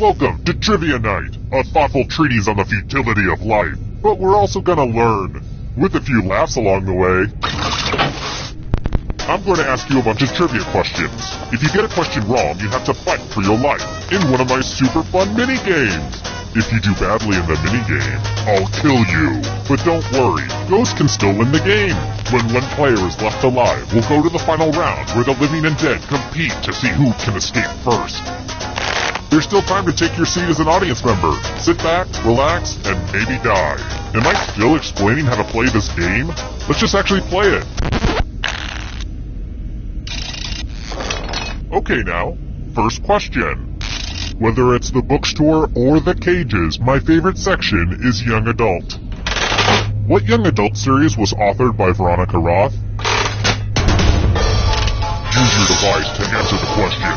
Welcome to Trivia Night, a thoughtful treatise on the futility of life. But we're also gonna learn, with a few laughs along the way. I'm going to ask you a bunch of trivia questions. If you get a question wrong, you have to fight for your life in one of my super fun mini-games. If you do badly in the mini-game, I'll kill you. But don't worry, Ghost can still win the game. When one player is left alive, we'll go to the final round where the living and dead compete to see who can escape first. There's still time to take your seat as an audience member. Sit back, relax, and maybe die. Am I still explaining how to play this game? Let's just actually play it. Okay now, first question. Whether it's the bookstore or the cages, my favorite section is Young Adult. What Young Adult series was authored by Veronica Roth? Use your device to answer the question.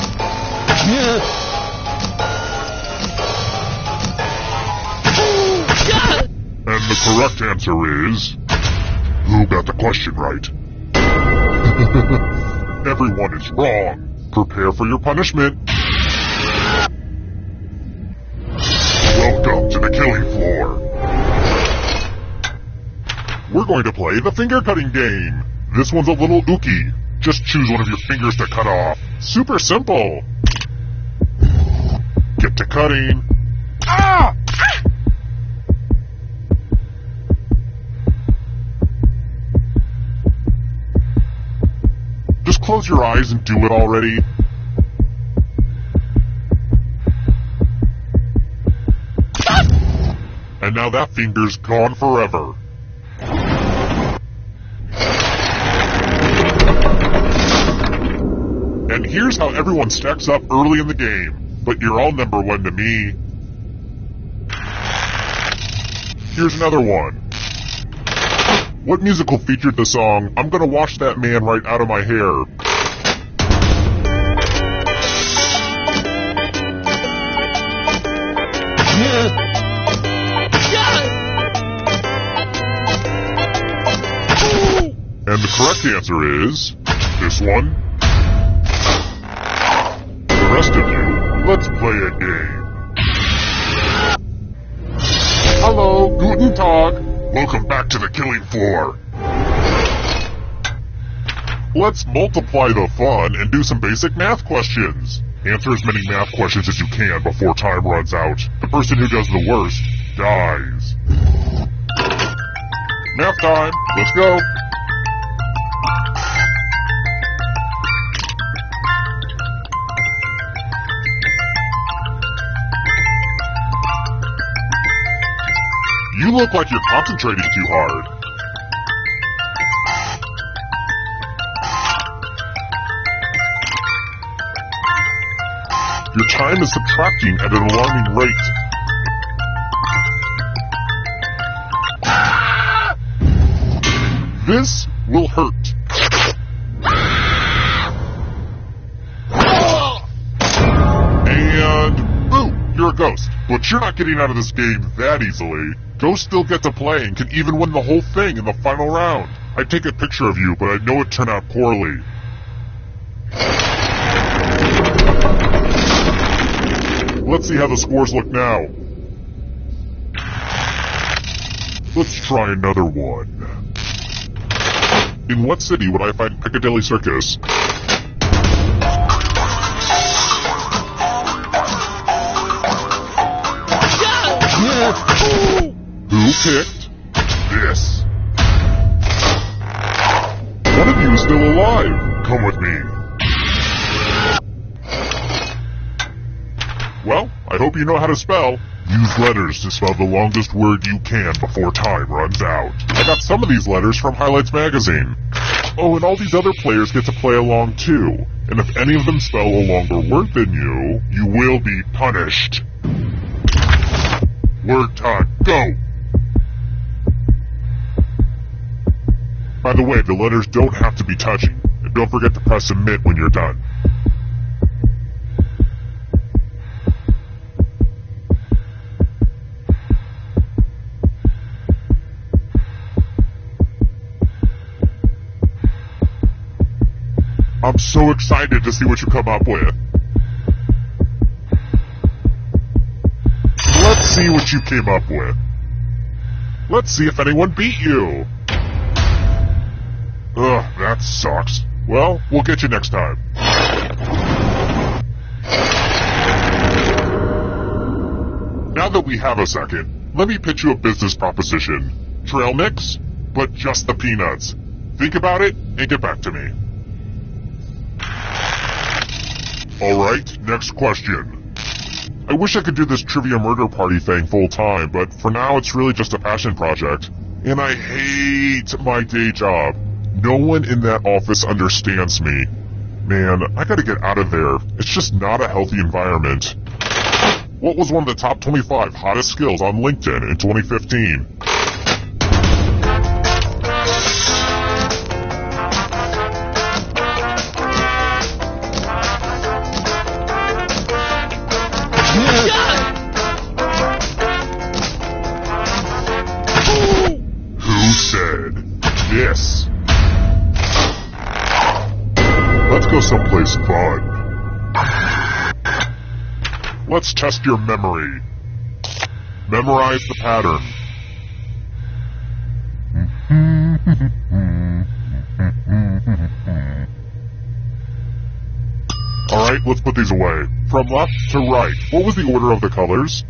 And the correct answer is... Who got the question right? Everyone is wrong. Prepare for your punishment. Welcome to the killing floor. We're going to play the finger cutting game. This one's a little ooky. Just choose one of your fingers to cut off. Super simple. Get to cutting. Ah! Just close your eyes and do it already. And now that finger's gone forever. And here's how everyone stacks up early in the game, but you're all number one to me. Here's another one. What musical featured the song, I'm gonna wash that man right out of my hair? And the correct answer is... this one. The rest of you, let's play a game. Hello, guten Tag. Welcome back to the killing floor. Let's multiply the fun and do some basic math questions. Answer as many math questions as you can before time runs out. The person who does the worst dies. Math time. Let's go. You look like you're concentrating too hard. Your time is subtracting at an alarming rate. This will hurt. And boom, you're a ghost. But you're not getting out of this game that easily. Ghosts still get to play and can even win the whole thing in the final round. I'd take a picture of you, but I know it turned out poorly. Let's see how the scores look now. Let's try another one. In what city would I find Piccadilly Circus? Who picked this? One of you is still alive. Come with me. Well, I hope you know how to spell. Use letters to spell the longest word you can before time runs out. I got some of these letters from Highlights magazine. Oh, and all these other players get to play along too. And if any of them spell a longer word than you, you will be punished. Word time, go! By the way, the letters don't have to be touching. And don't forget to press submit when you're done. I'm so excited to see what you come up with. see what you came up with. Let's see if anyone beat you. Ugh, that sucks. Well, we'll get you next time. Now that we have a second, let me pitch you a business proposition. Trail mix, but just the peanuts. Think about it and get back to me. Alright, next question. I wish I could do this trivia murder party thing full time, but for now it's really just a passion project. And I hate my day job. No one in that office understands me. Man, I gotta get out of there. It's just not a healthy environment. What was one of the top 25 hottest skills on LinkedIn in 2015? Who said this? Let's go someplace fun. Let's test your memory. Memorize the pattern. Alright, let's put these away. From left to right, what was the order of the colors?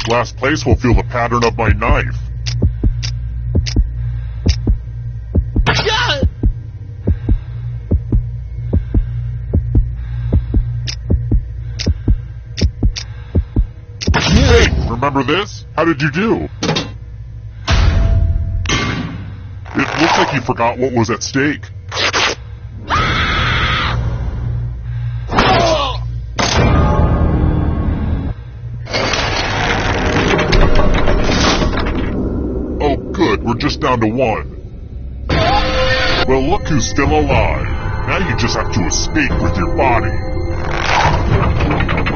Last place will feel the pattern of my knife. Hey, remember this? How did you do? It looks like you forgot what was at stake. Oh good, we're just down to one. Well, look who's still alive. Now you just have to escape with your body.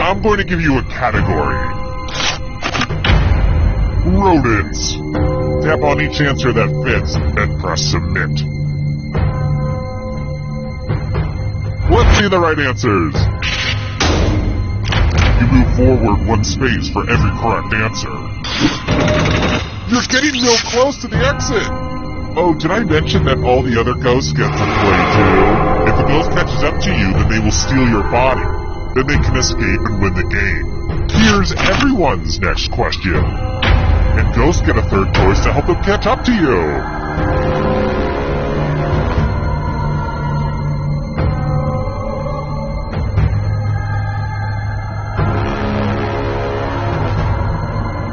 I'm going to give you a category. Rodents. Tap on each answer that fits and press submit. Let's see the right answers. You move forward one space for every correct answer. You're getting real close to the exit. Oh, did I mention that all the other ghosts get to play too? If the ghost catches up to you, then they will steal your body. Then they can escape and win the game. Here's everyone's next question. And ghosts get a third choice to help them catch up to you.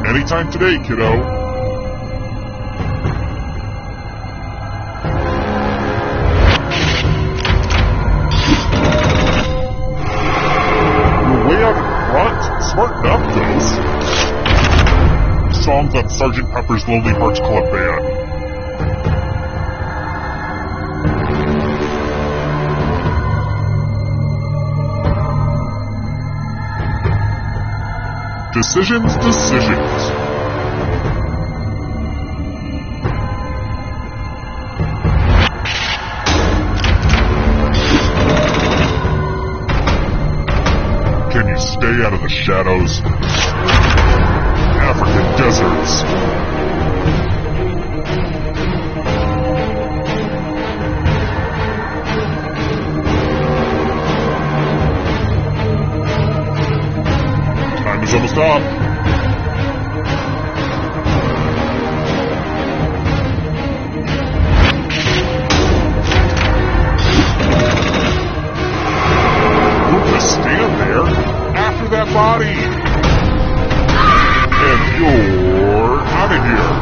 Anytime today, kiddo. You're way out in front. Smarten up, ghost. Songs on Sgt. Pepper's Lonely Hearts Club Band. Decisions. Can you stay out of the shadows? African deserts. Time is almost up. Don't just stand there. After that body. And you're out of here.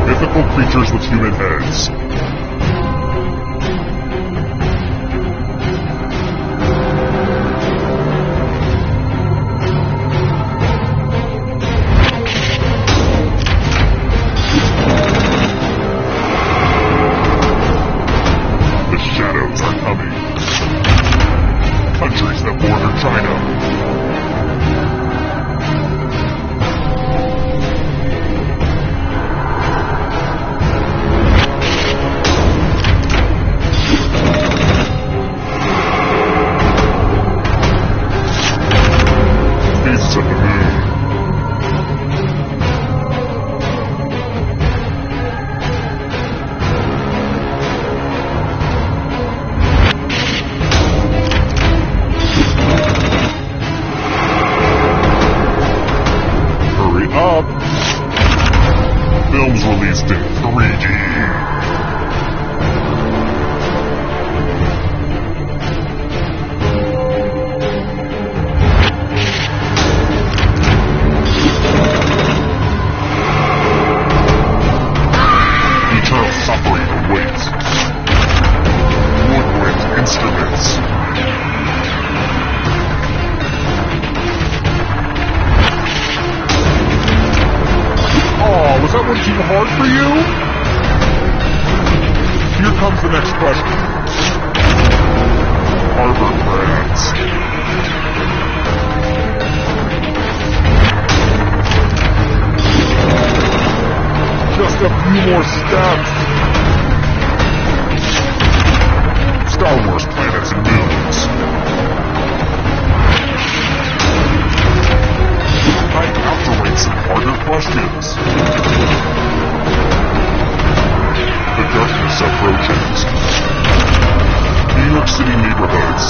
Mythical creatures with human heads. The shadows are coming. Countries that border China. films released in 3D. Eternal suffering awaits. Woodwind instruments. Was that one too hard for you? Here comes the next question. Harvard grads. Just a few more steps. Star Wars planets and moons. I have to rank some harder questions. The darkness approaches. New York City neighborhoods.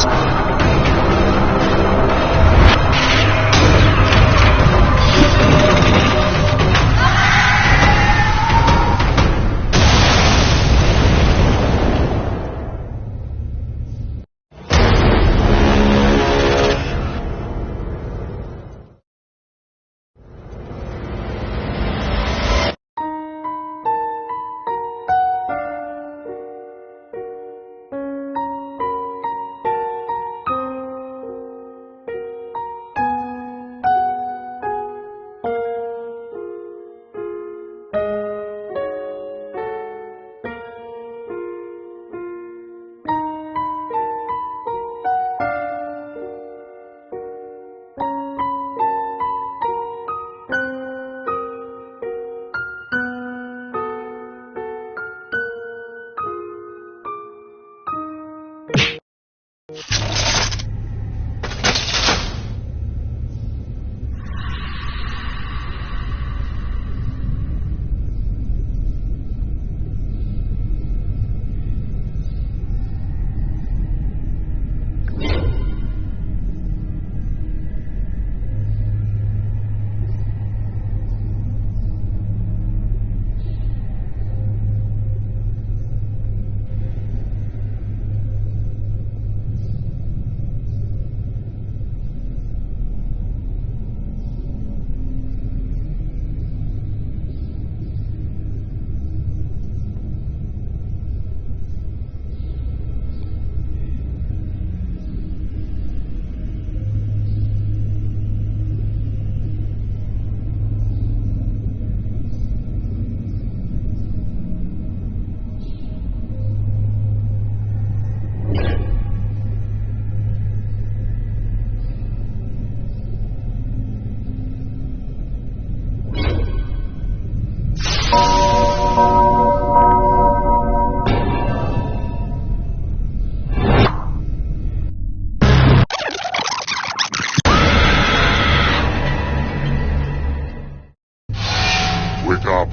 Wake up.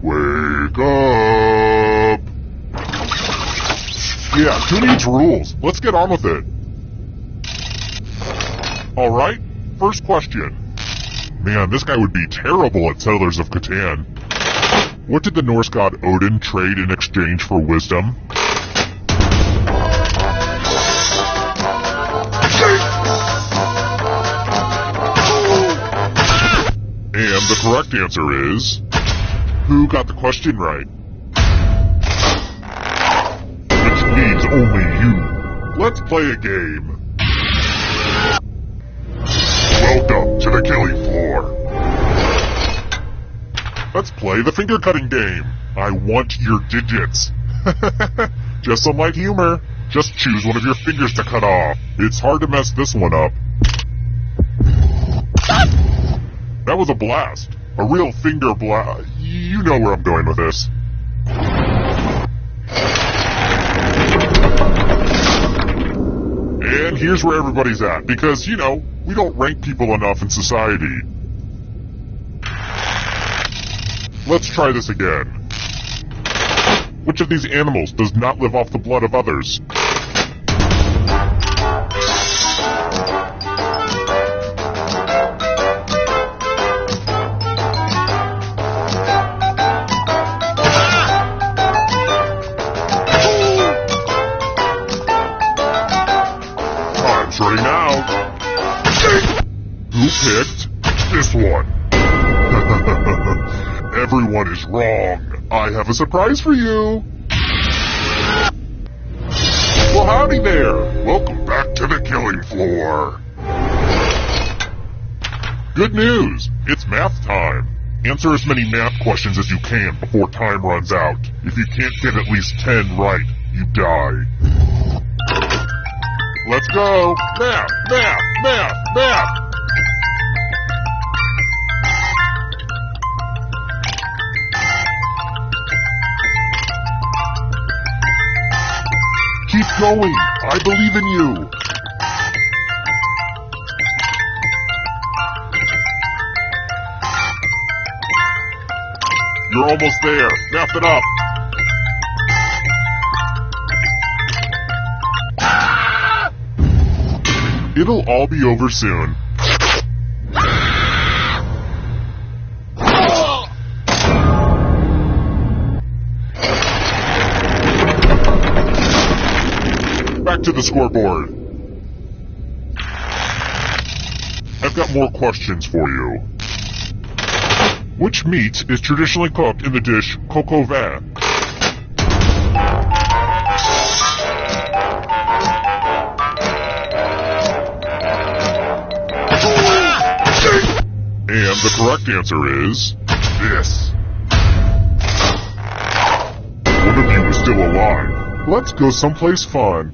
Wake up. Yeah, who needs rules? Let's get on with it. Alright, first question. Man, this guy would be terrible at Settlers of Catan. What did the Norse god Odin trade in exchange for wisdom? And the correct answer is... Who got the question right? Which means only you. Let's play a game. Welcome to the killing floor. Let's play the finger-cutting game. I want your digits. Just some light humor. Just choose one of your fingers to cut off. It's hard to mess this one up. That was a blast. A real finger blast. You know where I'm going with this. And here's where everybody's at, because, you know, we don't rank people enough in society. Let's try this again. Which of these animals does not live off the blood of others? picked this one. Everyone is wrong. I have a surprise for you. Well, howdy there. Welcome back to the killing floor. Good news. It's math time. Answer as many math questions as you can before time runs out. If you can't get at least 10 right, you die. Let's go. Math, math, math, math. Keep going. I believe in you. You're almost there. Math it up. It'll all be over soon. Back to the scoreboard. I've got more questions for you. Which meat is traditionally cooked in the dish coq au vin? And the correct answer is this. One of you is still alive. Let's go someplace fun.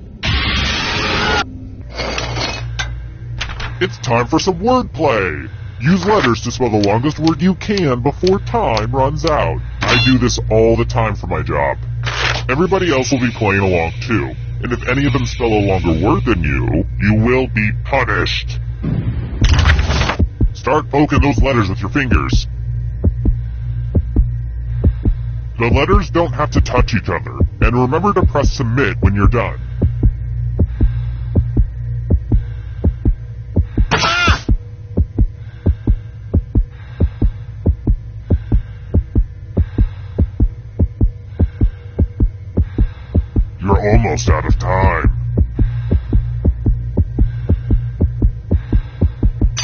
It's time for some wordplay. Use letters to spell the longest word you can before time runs out. I do this all the time for my job. Everybody else will be playing along too. And if any of them spell a longer word than you, you will be punished. Start poking those letters with your fingers. The letters don't have to touch each other. And remember to press submit when you're done. You're almost out of time.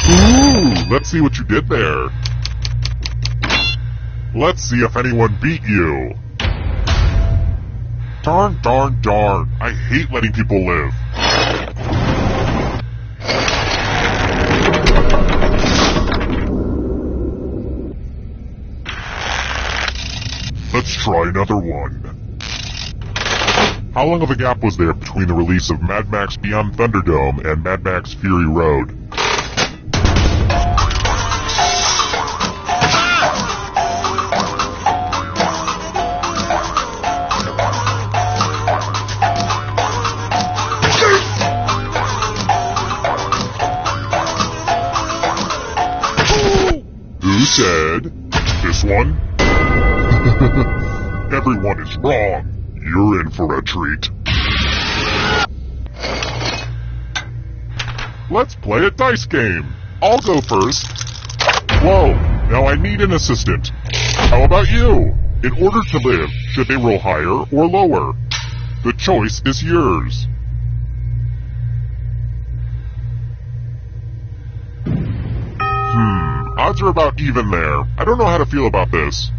Ooh, let's see what you did there. Let's see if anyone beat you. Darn, darn, darn. I hate letting people live. Let's try another one. How long of a gap was there between the release of Mad Max Beyond Thunderdome and Mad Max Fury Road? Who said this one? Everyone is wrong. You're in for a treat. Let's play a dice game. I'll go first. Whoa, now I need an assistant. How about you? In order to live, should they roll higher or lower? The choice is yours. Odds are about even there. I don't know how to feel about this.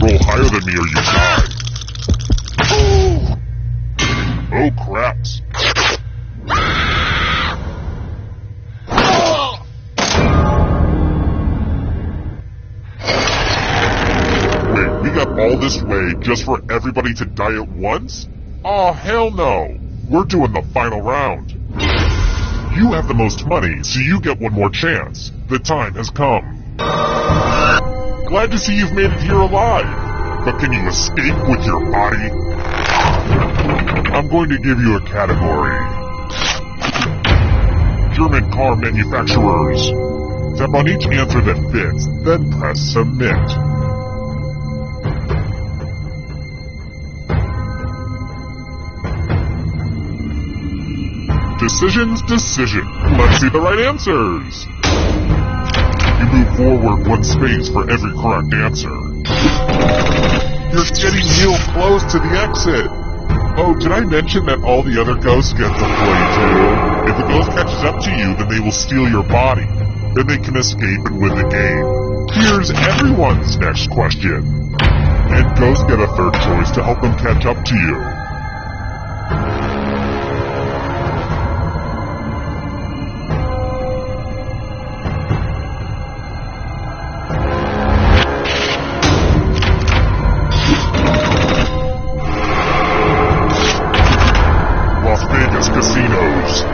Roll higher than me or you die. Oh, craps. Wait, we got all this way just for everybody to die at once? Oh, hell no. We're doing the final round. You have the most money, so you get one more chance. The time has come. Glad to see you've made it here alive. But can you escape with your body? I'm going to give you a category. German car manufacturers. Tap on each answer that fits, then press submit. Decision. Let's see the right answers. You move forward one space for every correct answer. You're getting real close to the exit. Oh, did I mention that all the other ghosts get to play too? If the ghost catches up to you, then they will steal your body. Then they can escape and win the game. Here's everyone's next question. And ghosts get a third choice to help them catch up to you. Las Vegas casinos.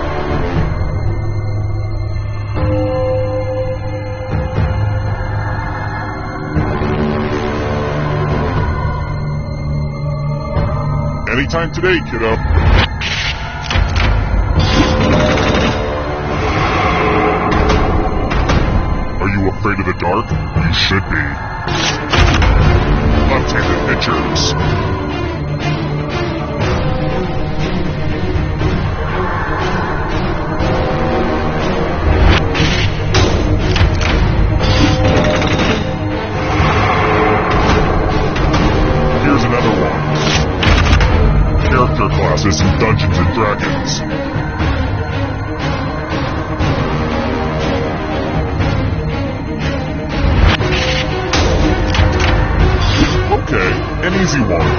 Anytime today, kiddo. Are you afraid of the dark? You should be. Left-handed pitchers. Here's another one. Character classes in Dungeons and Dragons. Okay, an easy one.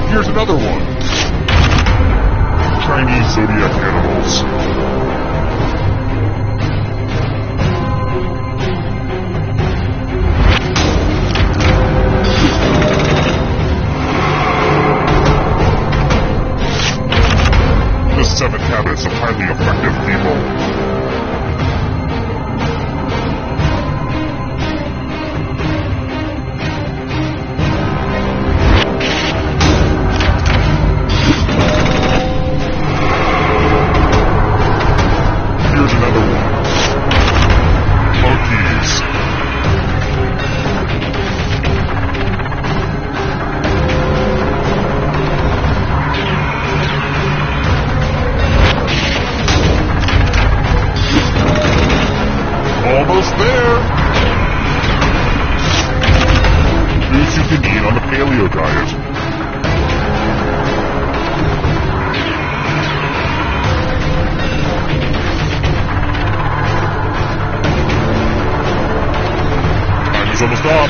Here's another one. Chinese zodiac animals. The 7 habits of highly effective people. Here's another one. Monkeys. Almost there. Foods you can eat on the paleo diet. Time is almost up.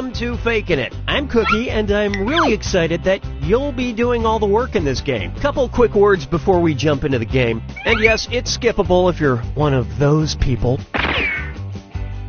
Welcome to Fakin' It. I'm Cookie, and I'm really excited that you'll be doing all the work in this game. Couple quick words before we jump into the game. And yes, it's skippable if you're one of those people.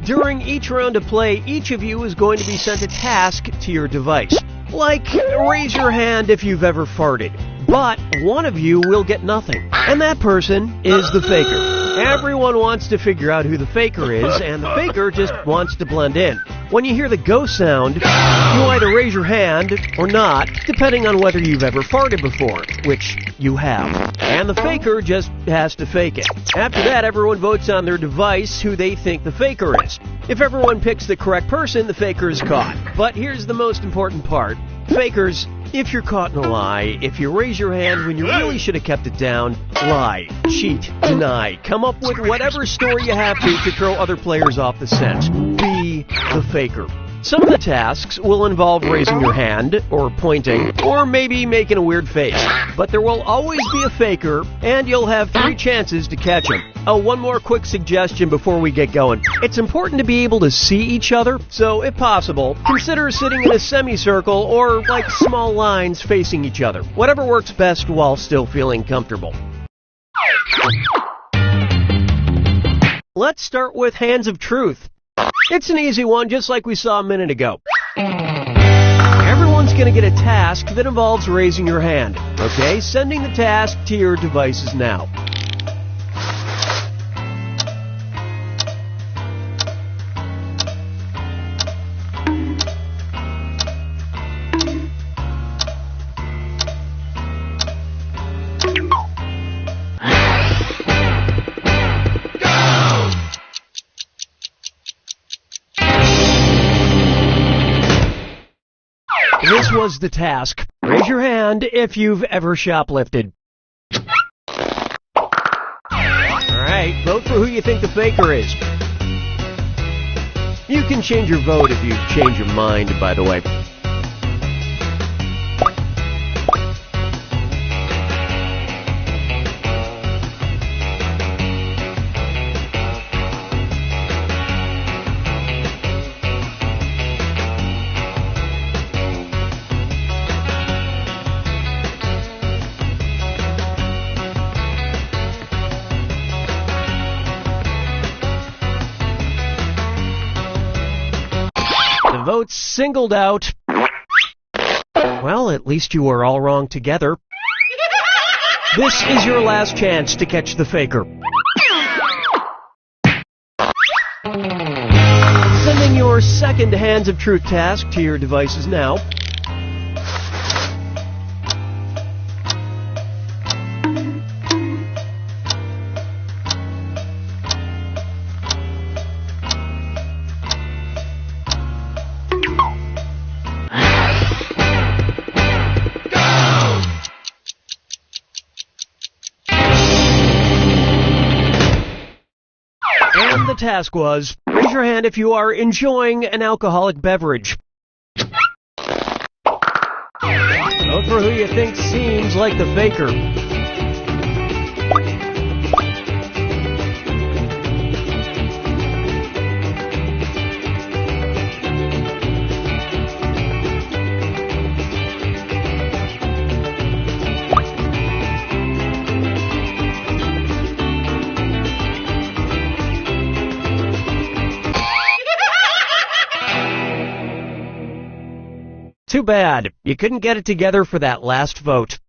During each round of play, each of you is going to be sent a task to your device. Like, raise your hand if you've ever farted. But one of you will get nothing. And that person is the faker. Everyone wants to figure out who the faker is, and the faker just wants to blend in. When you hear the go sound, you either raise your hand or not, depending on whether you've ever farted before, which you have. And the faker just has to fake it. After that, everyone votes on their device who they think the faker is. If everyone picks the correct person, the faker is caught. But here's the most important part. Fakers, if you're caught in a lie, if you raise your hand when you really should have kept it down, lie, cheat, deny, come up with whatever story you have to throw other players off the scent. Be the faker. Some of the tasks will involve raising your hand, or pointing, or maybe making a weird face. But there will always be a faker, and you'll have 3 chances to catch him. Oh, one more quick suggestion before we get going. It's important to be able to see each other, so if possible, consider sitting in a semicircle or like small lines facing each other. Whatever works best while still feeling comfortable. Let's start with Hands of Truth. It's an easy one, just like we saw a minute ago. Everyone's going to get a task that involves raising your hand. Okay, sending the task to your devices now. This was the task. Raise your hand if you've ever shoplifted. Alright, vote for who you think the faker is. You can change your vote if you change your mind, by the way. The votes singled out. Well, at least you were all wrong together. This is your last chance to catch the faker. Sending your second Hands of Truth task to your devices now. And the task was, raise your hand if you are enjoying an alcoholic beverage. Vote for who you think seems like the faker. Too bad. You couldn't get it together for that last vote.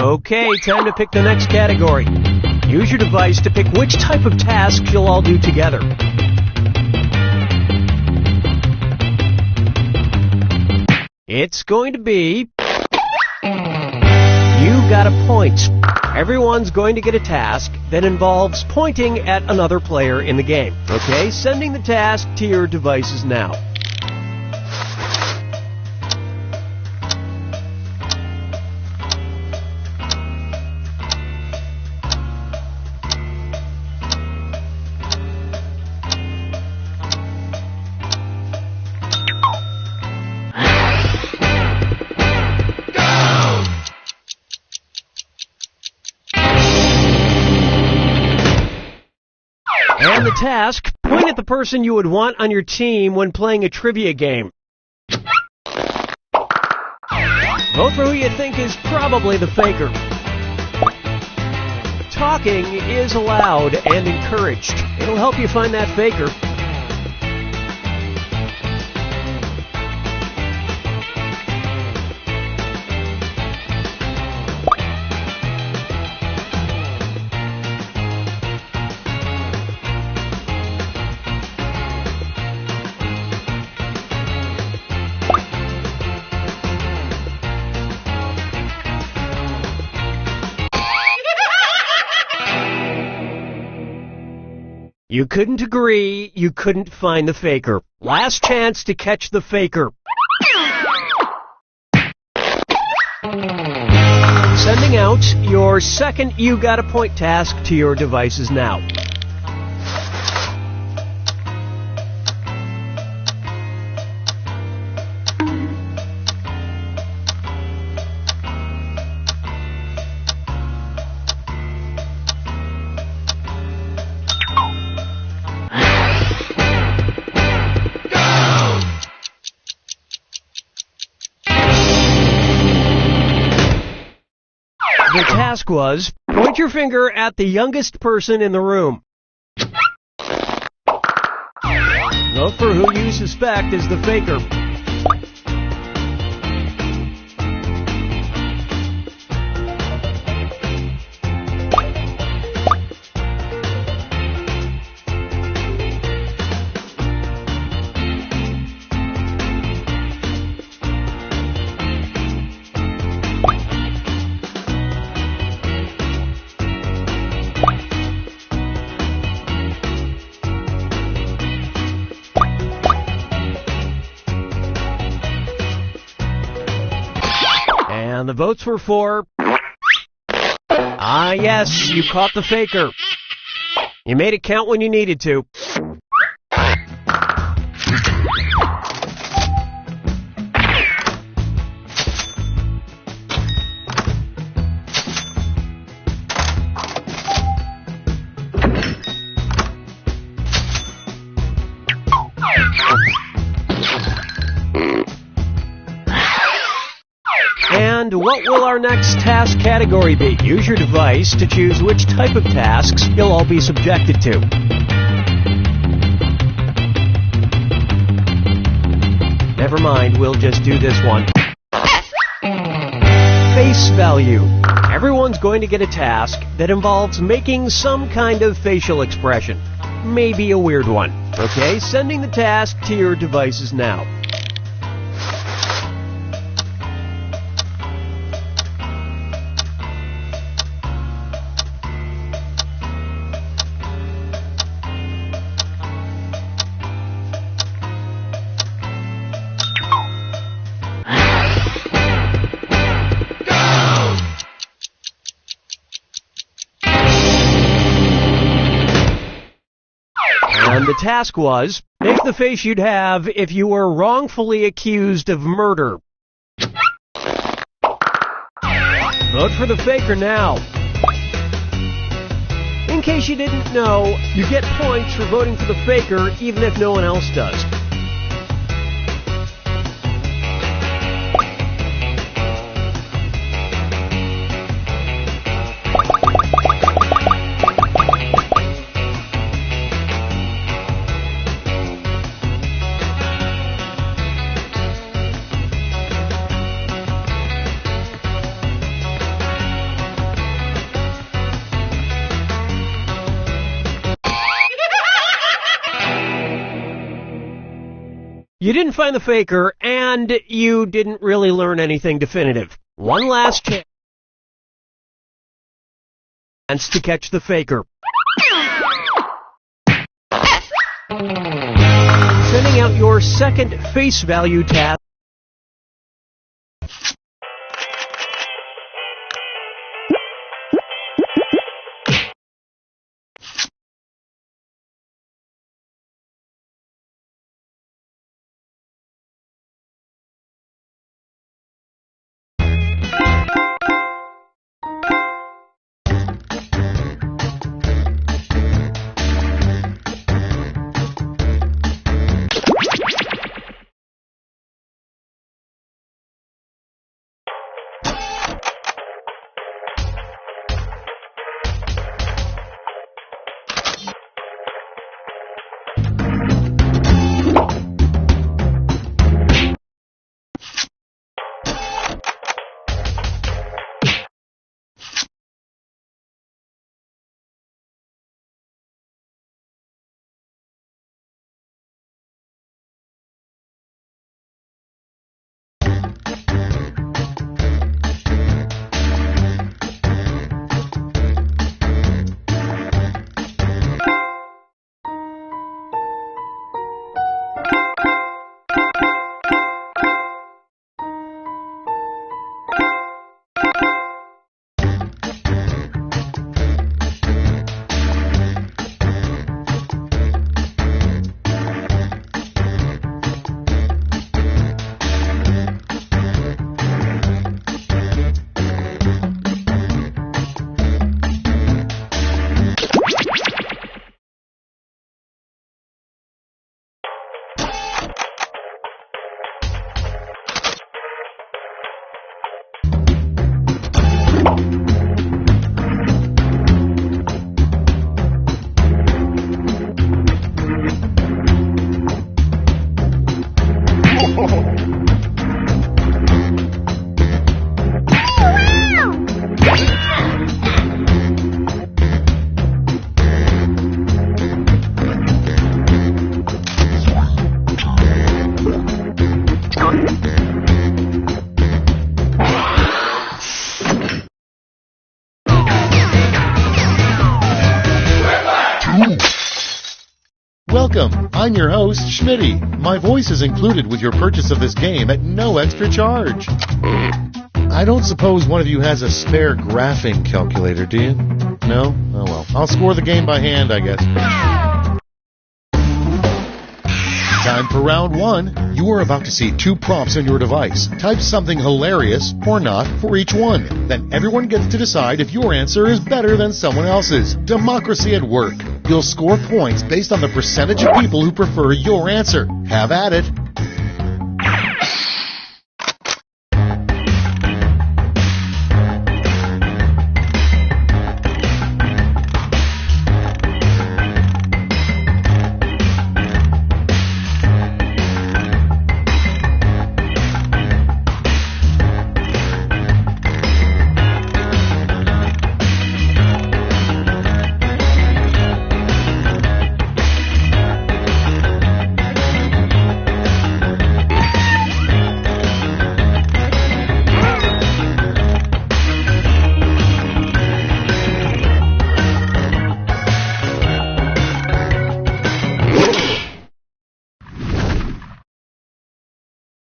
Okay, time to pick the next category. Use your device to pick which type of task you'll all do together. It's going to be... You gotta point. Everyone's going to get a task that involves pointing at another player in the game. Okay, sending the task to your devices now. And the task, point at the person you would want on your team when playing a trivia game. Vote for who you think is probably the faker. Talking is allowed and encouraged. It'll help you find that faker. You couldn't agree, you couldn't find the faker. Last chance to catch the faker. Sending out your second You Got a Point task to your devices now. The task was, point your finger at the youngest person in the room. Vote for who you suspect is the faker. And the votes were for... Ah, yes, you caught the faker. You made it count when you needed to. And what will our next task category be? Use your device to choose which type of tasks you'll all be subjected to. Never mind, we'll just do this one. Face value. Everyone's going to get a task that involves making some kind of facial expression. Maybe a weird one. Okay, sending the task to your devices now. And the task was, make the face you'd have if you were wrongfully accused of murder. Vote for the faker now. In case you didn't know, you get points for voting for the faker even if no one else does. You didn't find the faker, and you didn't really learn anything definitive. One last chance to catch the faker. Sending out your second face value task. Welcome. I'm your host, Schmitty. My voice is included with your purchase of this game at no extra charge. I don't suppose one of you has a spare graphing calculator, do you? No? Oh well. I'll score the game by hand, I guess. Time for round one. You are about to see two prompts on your device. Type something hilarious or not for each one. Then everyone gets to decide if your answer is better than someone else's. Democracy at work. You'll score points based on the percentage of people who prefer your answer. Have at it.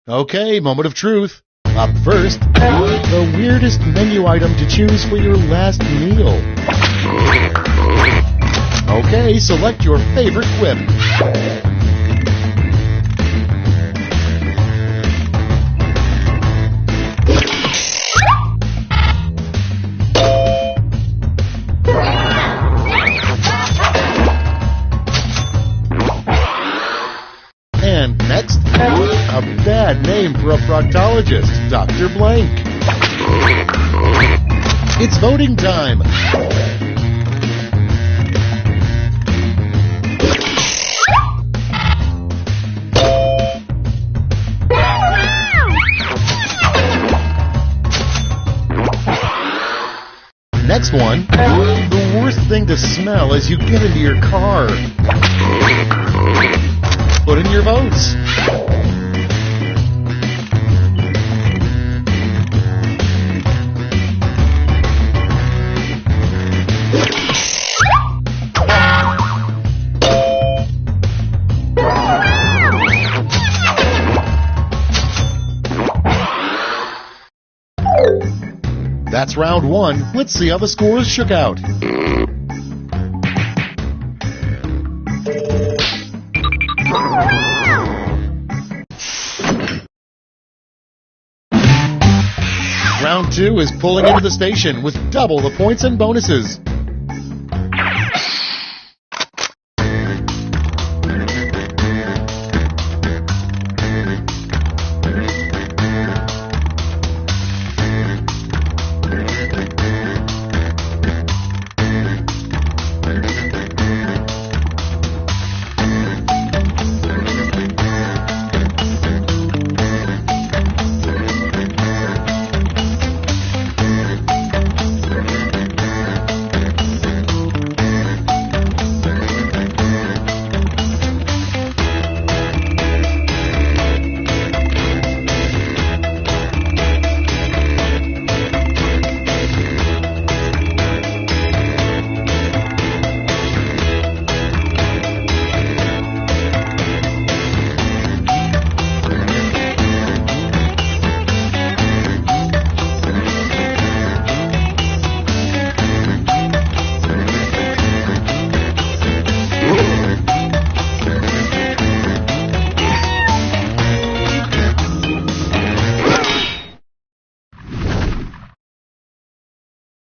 Okay, moment of truth. Up first, the weirdest menu item to choose for your last meal. Okay, select your favorite quip. And next, a bad name for a proctologist, Dr. Blank. It's voting time. Next one, the worst thing to smell as you get into your car. Put in your votes. That's round one. Let's see how the scores shook out. Round two is pulling into the station with double the points and bonuses.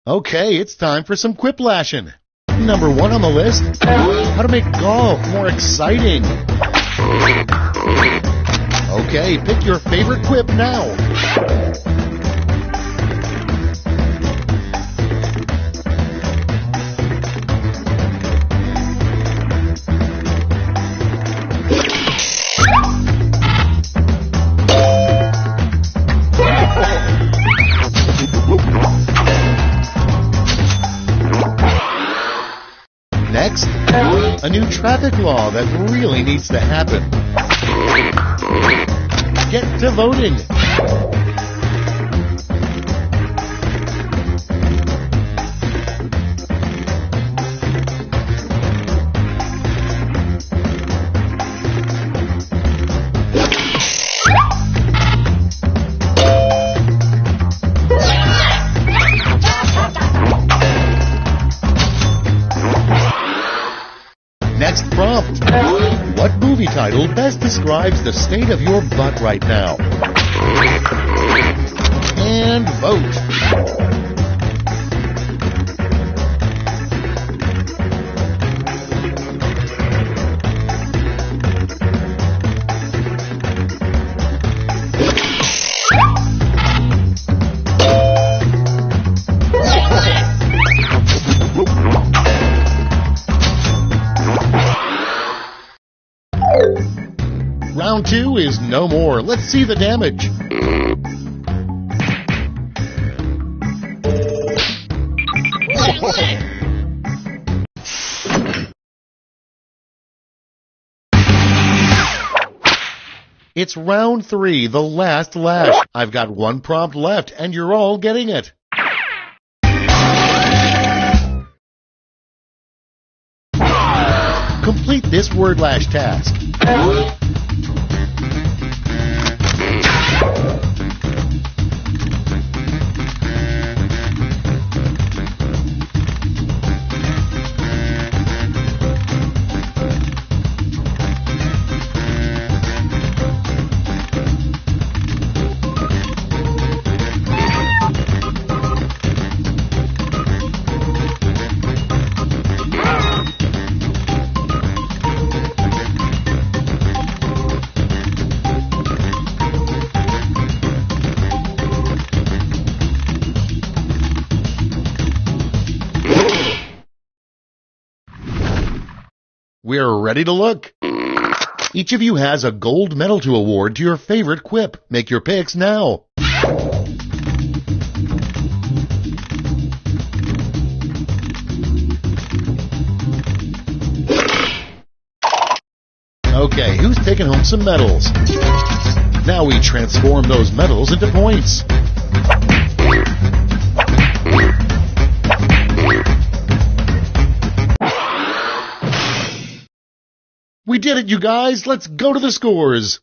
Okay, it's time for some quiplashing. Number one on the list, how to make golf more exciting. Okay, pick your favorite quip now. Next, a new traffic law that really needs to happen. Get to voting. Next prompt. What movie title best describes the state of your butt right now? And vote. Round 2 is no more. Let's see the damage. It's round 3, the last lash. I've got one prompt left, and you're all getting it. Complete this word lash task. We're ready to look. Each of you has a gold medal to award to your favorite quip. Make your picks now. Okay, who's taking home some medals? Now we transform those medals into points. We did it, you guys! Let's go to the scores!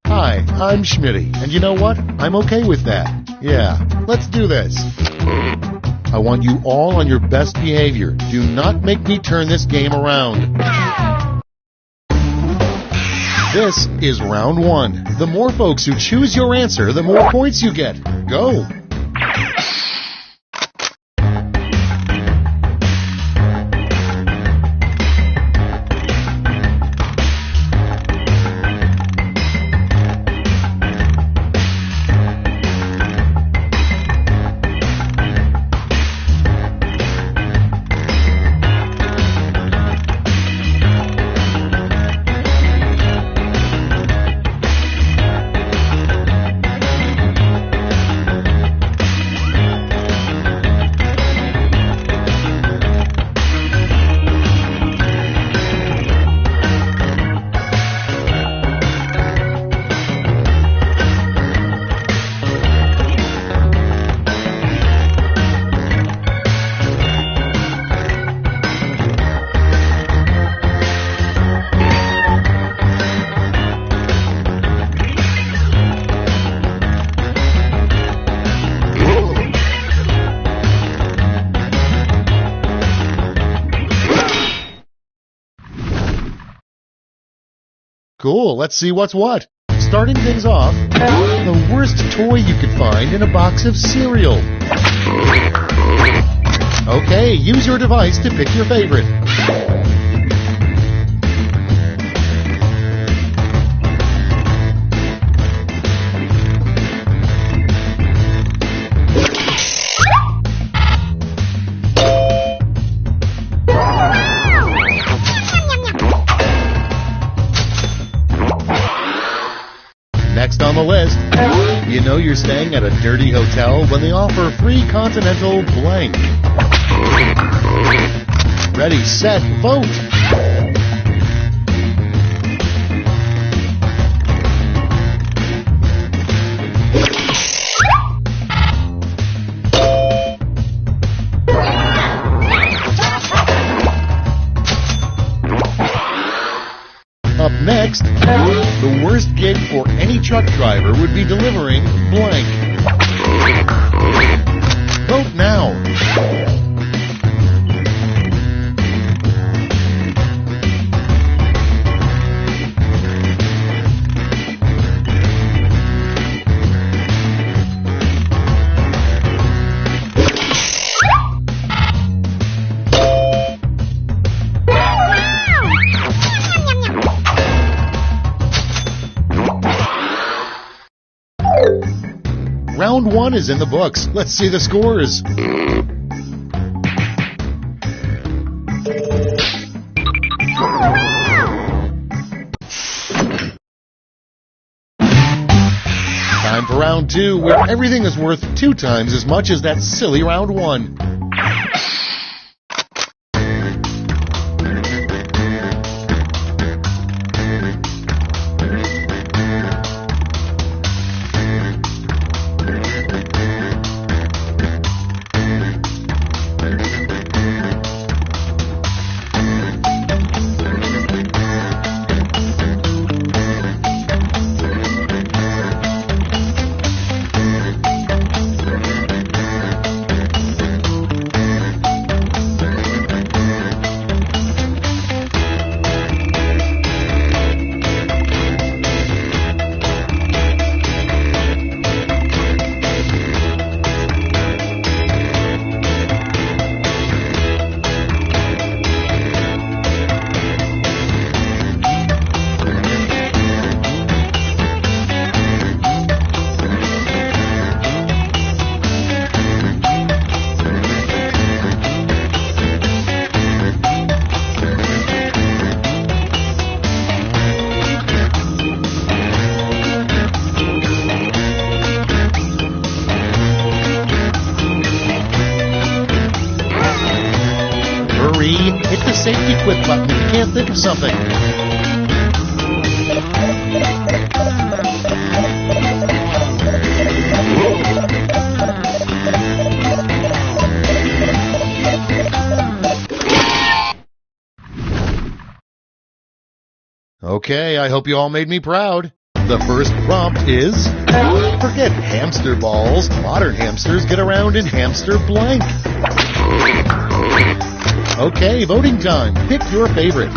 Hi, I'm Schmitty, and you know what? I'm okay with that. Yeah, let's do this. I want you all on your best behavior. Do not make me turn this game around. This is round 1. The more folks who choose your answer, the more points you get. Go! Cool, let's see what's what. Starting things off, the worst toy you could find in a box of cereal. Okay, use your device to pick your favorite. Next on the list, you know you're staying at a dirty hotel when they offer free continental blank. Ready, set, vote! Up next, the worst gig for any truck driver would be delivering blank. Vote now. Round 1 is in the books. Let's see the scores. Time for round 2, where everything is worth 2 times as much as that silly round 1. Hit the safety quit button if you can't think of something. Okay, I hope you all made me proud. The first prompt is, forget hamster balls. Modern hamsters get around in hamster blank. Okay, voting time. Pick your favorite.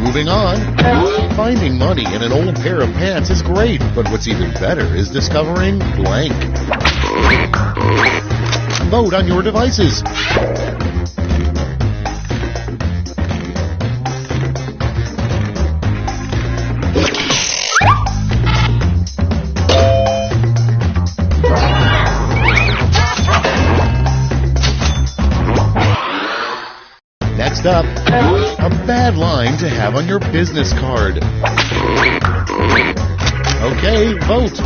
Moving on. Finding money in an old pair of pants is great, but what's even better is discovering blank. Vote on your devices. Next up, a bad line to have on your business card. Okay, vote.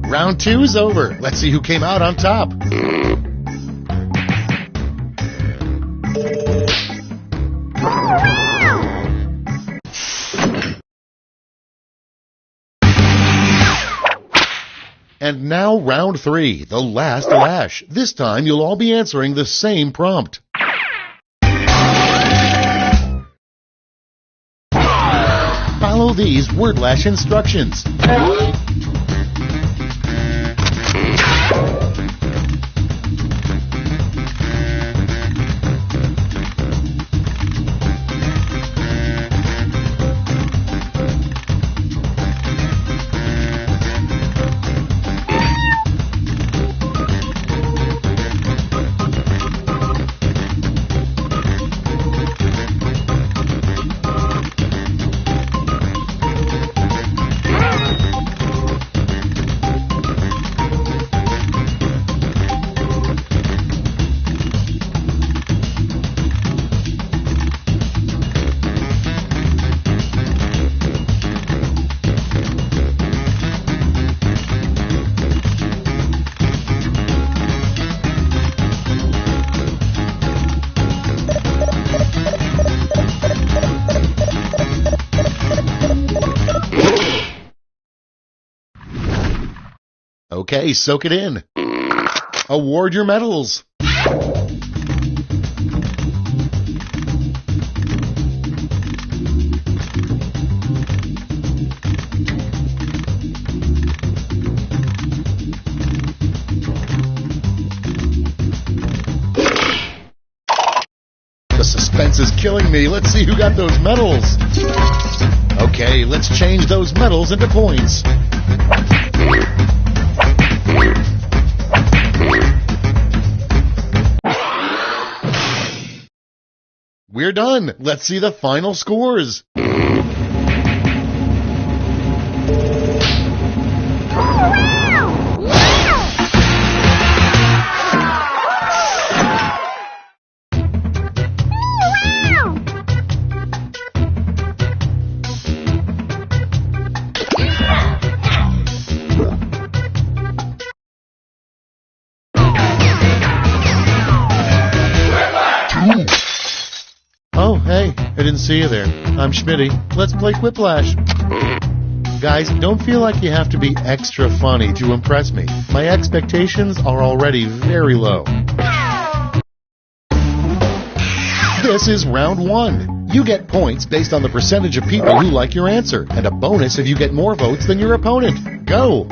Round 2 is over. Let's see who came out on top. And now round 3, the last lash. This time you'll all be answering the same prompt. Follow these word lash instructions. Okay, soak it in. Award your medals. The suspense is killing me. Let's see who got those medals. Okay, let's change those medals into points. We're done. Let's see the final scores. Oh, hey, I didn't see you there. I'm Schmitty. Let's play Quiplash. Guys, don't feel like you have to be extra funny to impress me. My expectations are already very low. This is round 1. You get points based on the percentage of people who like your answer, and a bonus if you get more votes than your opponent. Go!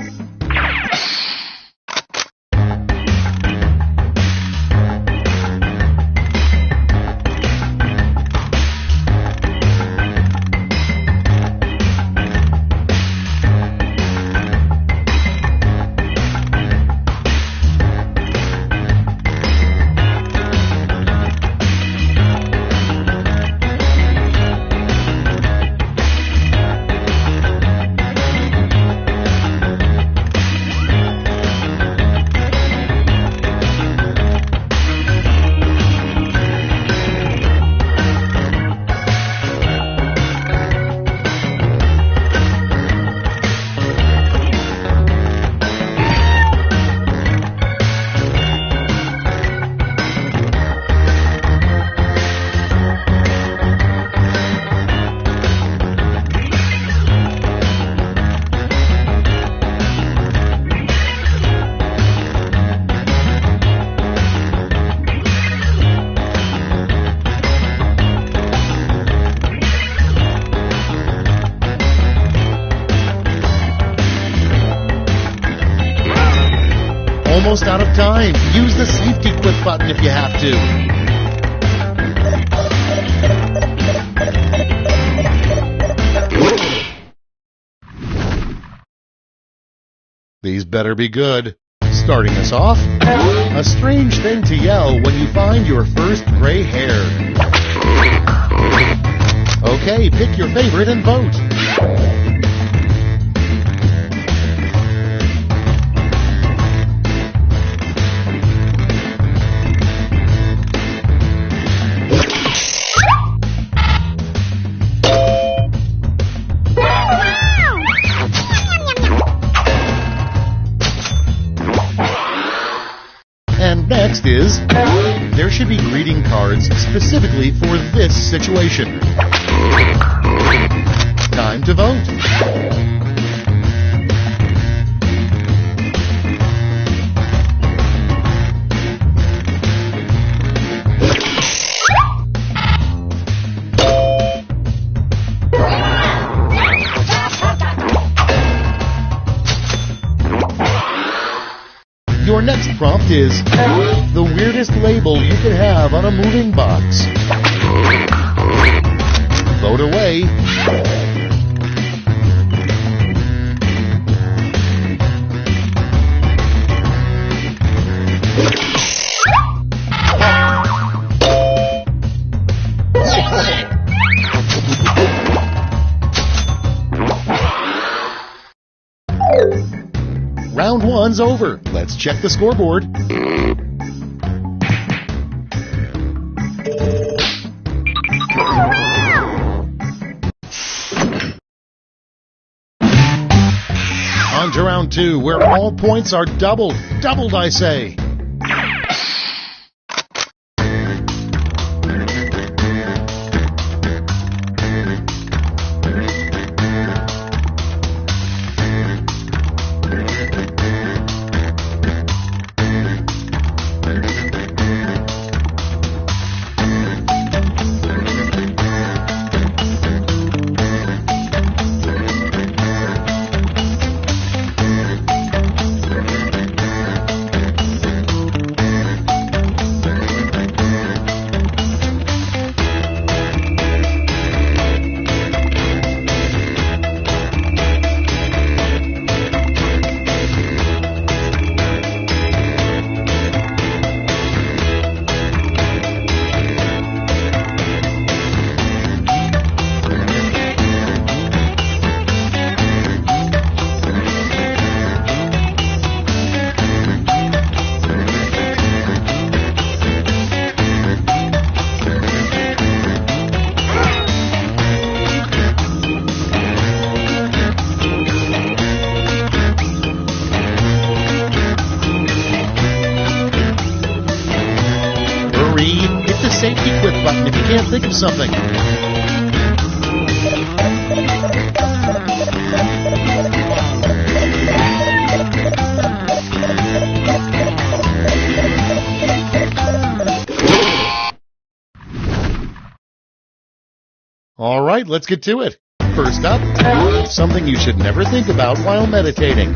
Almost out of time. Use the safety quit button if you have to. These better be good. Starting us off, a strange thing to yell when you find your first gray hair. Okay, pick your favorite and vote. And next is, there should be greeting cards specifically for this situation. Time to vote. Your next prompt is the weirdest label you could have on a moving box. Vote away. Round 1's over. Let's check the scoreboard. On to round 2, where all points are doubled. Doubled, I say. Think of something. All right, let's get to it. First up, something you should never think about while meditating.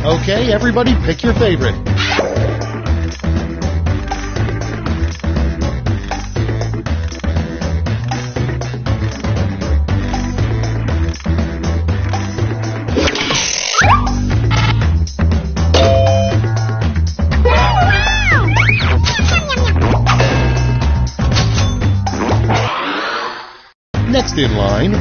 Okay, everybody pick your favorite. Next in line,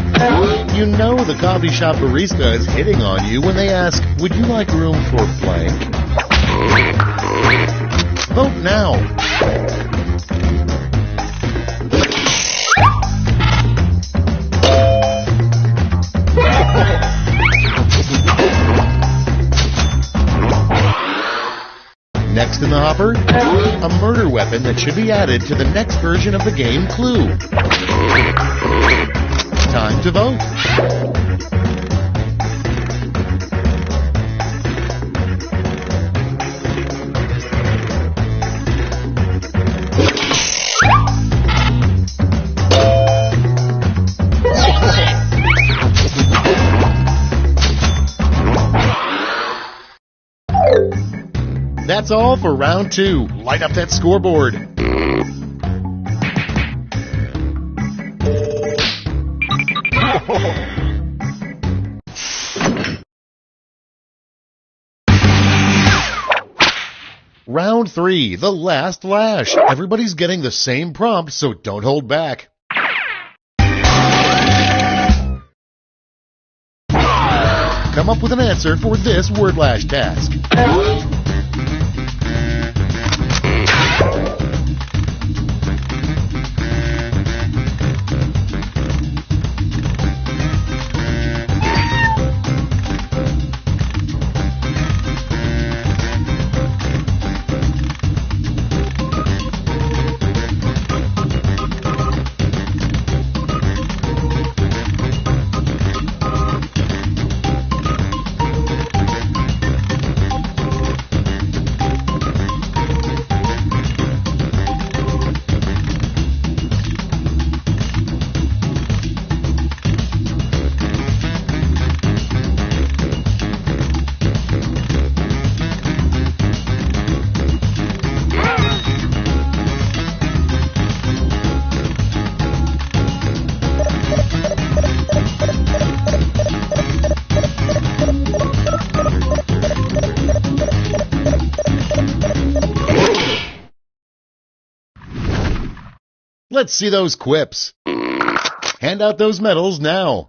you know the coffee shop barista is hitting on you when they ask, would you like room for blank? Vote now. Next in the hopper, a murder weapon that should be added to the next version of the game Clue. Time to vote. That's all for round 2. Light up that scoreboard. Round 3, the last lash. Everybody's getting the same prompt, so don't hold back. Come up with an answer for this word lash task. Let's see those quips. Hand out those medals now.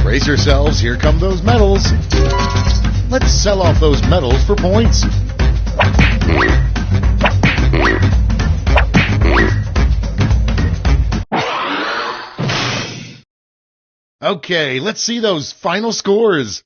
Brace yourselves, here come those medals. Let's sell off those medals for points. Okay, let's see those final scores.